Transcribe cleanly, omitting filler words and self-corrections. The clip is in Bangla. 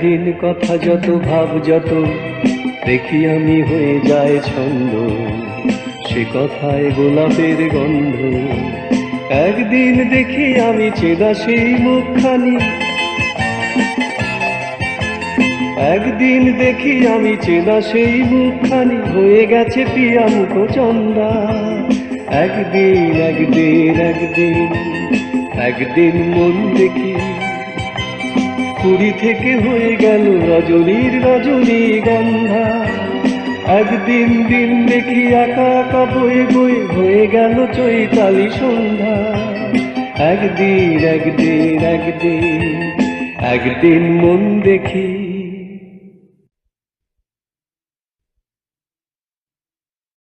একদিন কথা যত ভাব যত দেখি আমি হয়ে যায় ছন্দ, সে কথায় গোলাপের গন্ধ। একদিন দেখি আমি চেনা সেই মুখখানি, একদিন দেখি আমি চেনা সেই মুখখানি, হয়ে গেছে পিয়া মুখচন্দা। একদিন একদিন একদিন একদিন মন দেখি পুরী থেকে হয়ে গেল রজনীর রজনীগন্ধা। একদিন দিন দেখি একা একা বয়ে বয়ে হয়ে গেল চৈতালি সন্ধ্যা। একদিন একদিন একদিন একদিন মন দেখি